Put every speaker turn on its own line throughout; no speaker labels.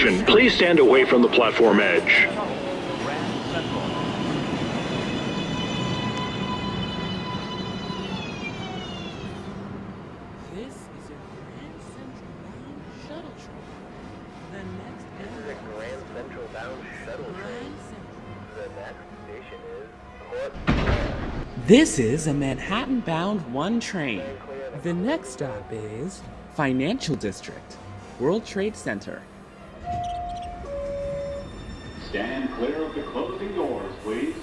station, please stand away from the platform edge.
This is a Manhattan-bound 1 train. The next stop is Financial District, World Trade Center.
Stand clear of the closing doors, please.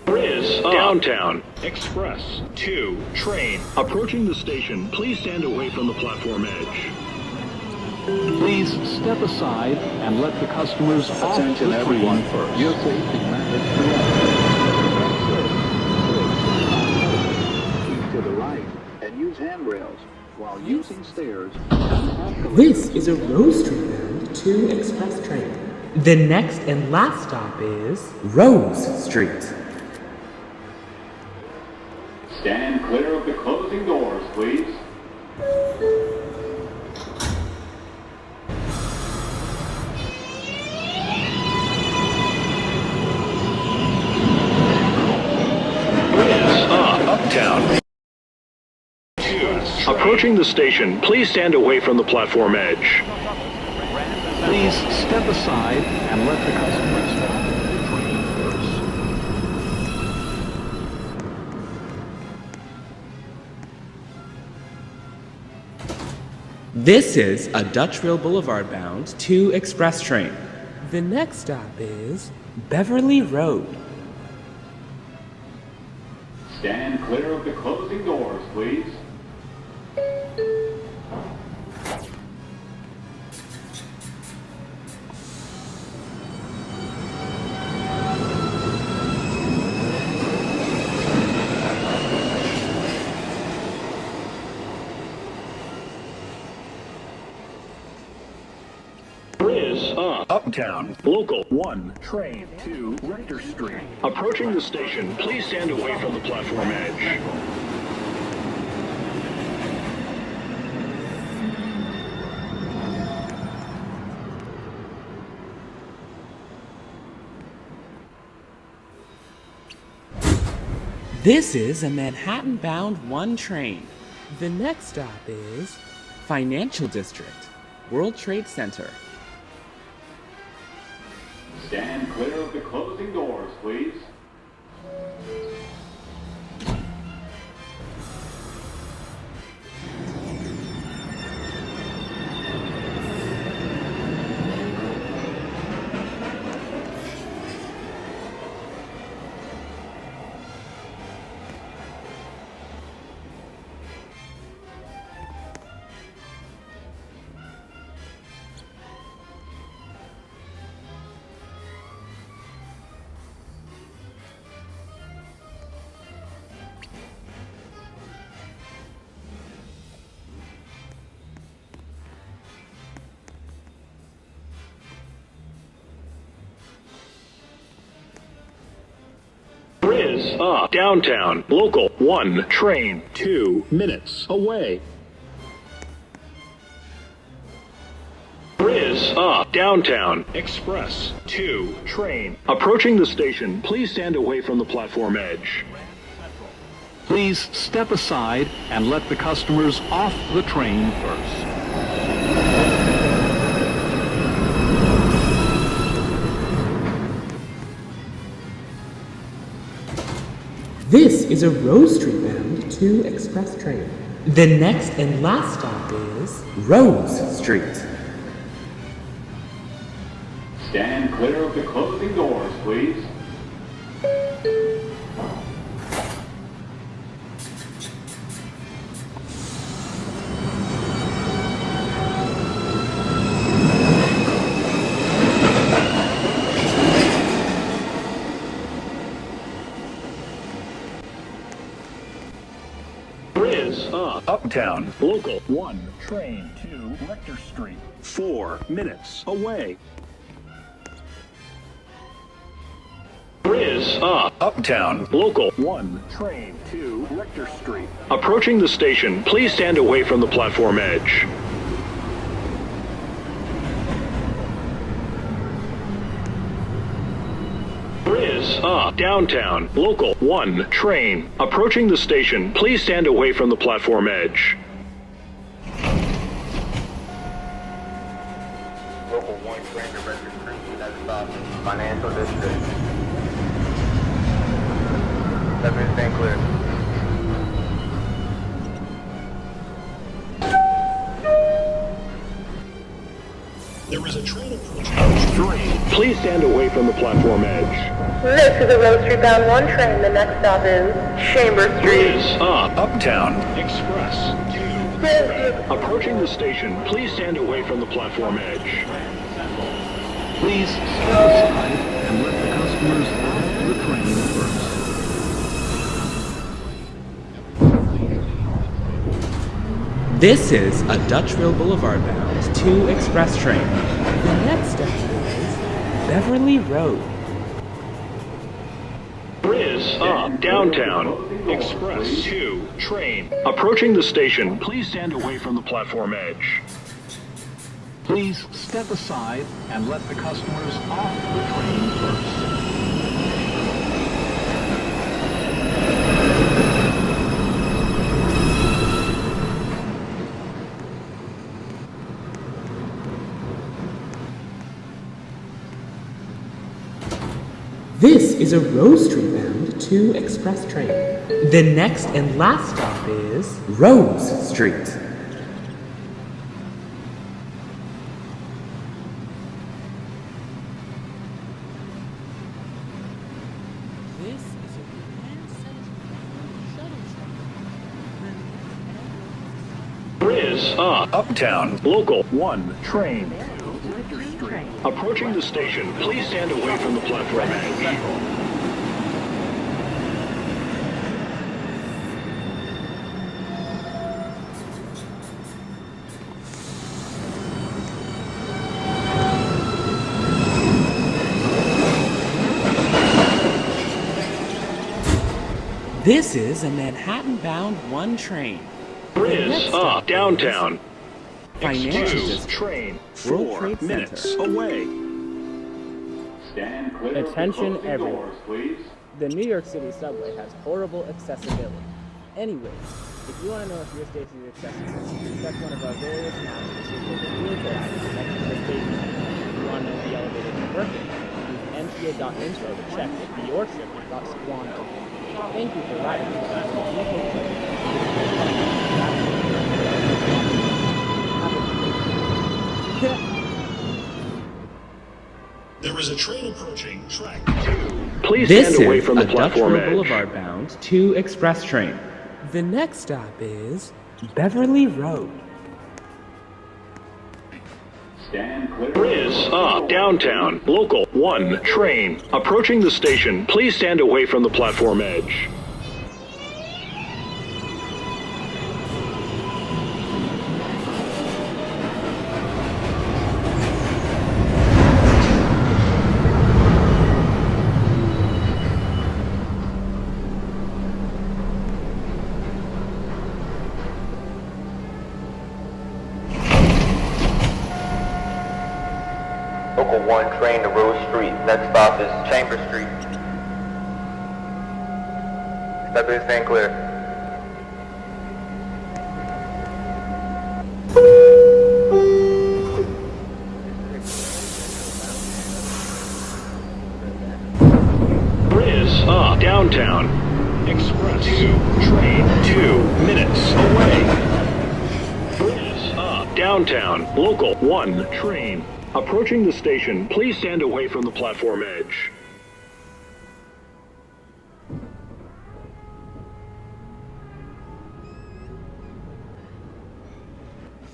Riz, downtown, express, 2, train. Approaching the station, please stand away from the platform edge.
Please step aside and let the customers off the train. Attention everyone first. Your safety matters. Keep to the right and use handrails while using stairs.
This is a Rose Street bound 2 express train. The next and last stop is Rose Street.
Stand clear of the closing doors, please.
Uptown. Approaching the station, please stand away from the platform edge.
Please step aside and let the customers off the train first.
This is a Dutch Rail Boulevard bound 2 express train. The next stop is Beverly Road.
Stand clear of the closing doors, please.
Uptown, local 1, train 2, Rector Street. Approaching the station, please stand away from the platform edge.
This is a Manhattan-bound 1 train. The next stop is Financial District, World Trade Center.
Stand clear of the closing doors, please. Downtown, local 1, train 2 minutes away. Downtown, express 2, train. Approaching the station, please stand away from the platform edge.
Please step aside and let the customers off the train first.
This is a Rose Street bound 2 express train. The next and last stop is Rose Street.
Stand clear of the closing doors, please.
Uptown, local 1, train 2, Rector Street, 4 minutes away. Uptown, local 1, train 2, Rector Street. Approaching the station, please stand away from the platform edge. up. Downtown. Local 1 train. Approaching the station. Please stand away from the platform edge.
Local 1 train to Rector Street. Next stop, Financial District. Everything clear.
There is a train approaching. Please stand away from the platform edge.
This is a Rill Street bound 1 train. The next stop is Chamber Street.
Is up. Uptown. Express 2. Approaching the station. Please stand away from the platform edge.
Please step aside and let the customers off the train first.
This is a Dutch Rill Boulevard bound 2 express train. The next stop is Beverly Road.
Is up. Downtown. Express 2. Train. Approaching the station. Please stand away from the platform edge.
Please step aside and let the customers off the train first.
This is a Rose Street bound 2 express train. The next and last stop is Rose Street. This is a Grand Central shuttle train.
Is up. Uptown. Local 1 train. Approaching the station. Please stand away from the platform edge.
This is a Manhattan-bound 1 train.
Is up. Downtown.
Financial
Excuse
District.
train.
World
4
Trade
minutes
Center.
away.
Stand clear
Attention
of the closing
everyone.
doors, please.
The New York City Subway has horrible accessibility. Anyways, if you want to know if your station is accessible, check one of our various maps to see if there's a wheelchair access next to the station. If you want to know if the elevator is working, use nta.info to check if your trip got squandered. Thank you for riding with us.
There is a train approaching track 2. Please
This
stand away
is
from
a
the
Dutch
platform
Rill
edge.
Boulevard bound 2 express train. The next stop is Beverly Road.
Stand clear.
Is up. Downtown. Local 1 train. Approaching the station. Please stand away from the platform edge.
Local 1 train to Rose Street. Next stop is Chamber Street. Everything clear.
Is up. Downtown. Express 2. Train 2 minutes away. Is up. Downtown. Local 1 train. Approaching the station. Please stand away from the platform edge.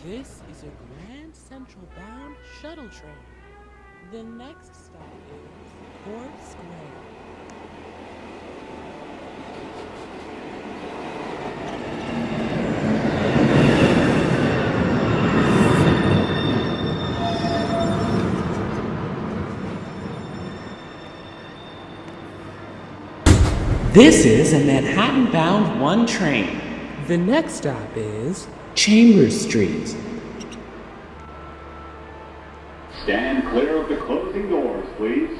This is a Grand Central bound shuttle train. The next stop is Port Square. This is a Manhattan-bound 1 train. The next stop is Chambers Street.
Stand clear of the closing doors, please.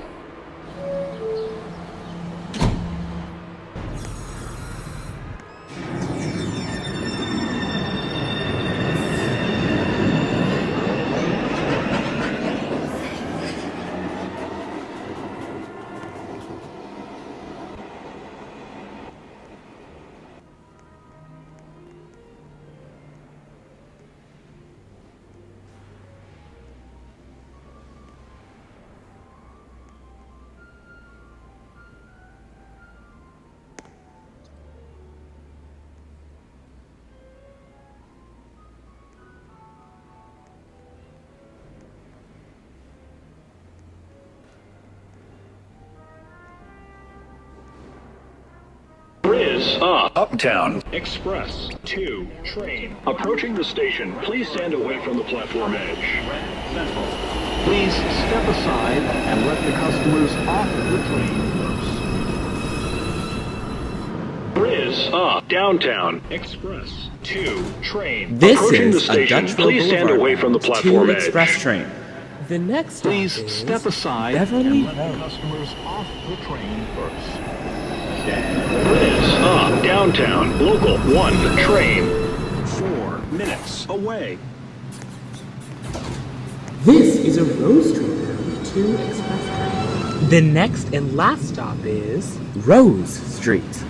up. Uptown Express 2 train approaching the station. Please stand away from the platform edge.
Central. Please step aside and let the customers off the train first.
Riz up. Downtown Express 2 train
This
approaching the
is a
station.
Dutchville
Please stand
Boulevard
away from the
bound
platform
2
edge.
express train. The next stop
Please
is
step aside
Beverly
and let the
Hills.
customers off the train first.
Riz up. Downtown Local 1 train 4 minutes away.
This is a Rose Street bound 2 express train. The next and last stop is Rose Street.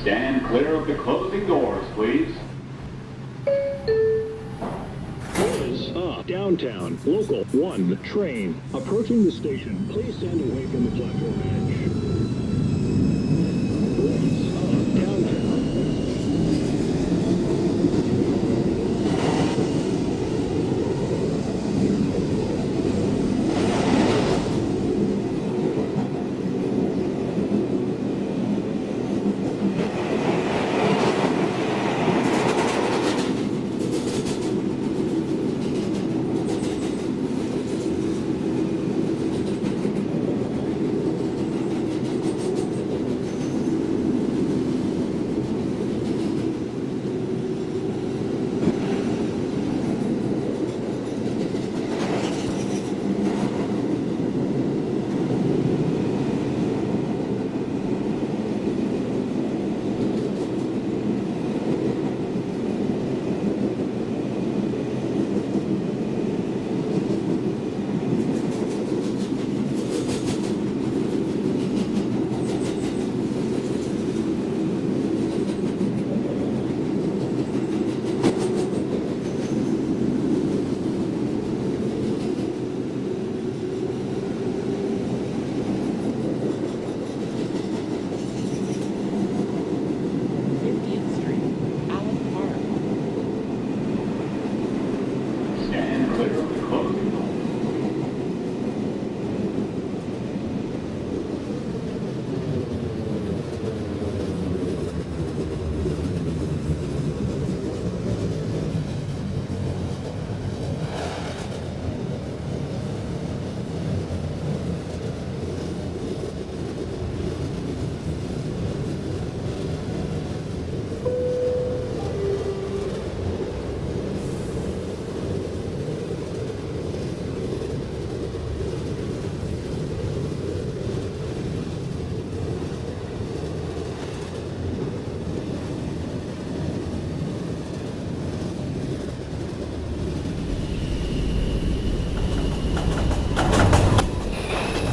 Stand clear of the closing doors, please.
Riz up. Downtown Local 1 train approaching the station. Please stand away from the platform edge. Riz up. Downtown.
Stand clear of the closing doors.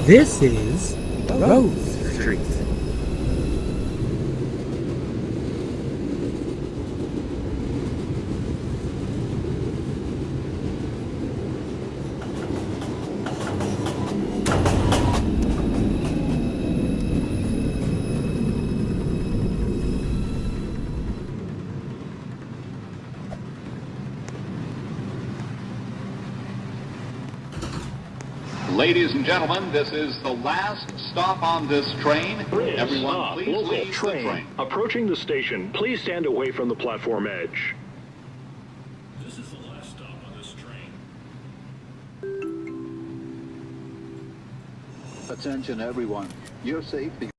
This is Rose Street.
Ladies and gentlemen, this is the last stop on this train.
Riz
Everyone,
up.
please
Local
leave the
train
train.
approaching the station. Please stand away from the platform edge.
This is the last stop on this train.
Attention everyone. Your safety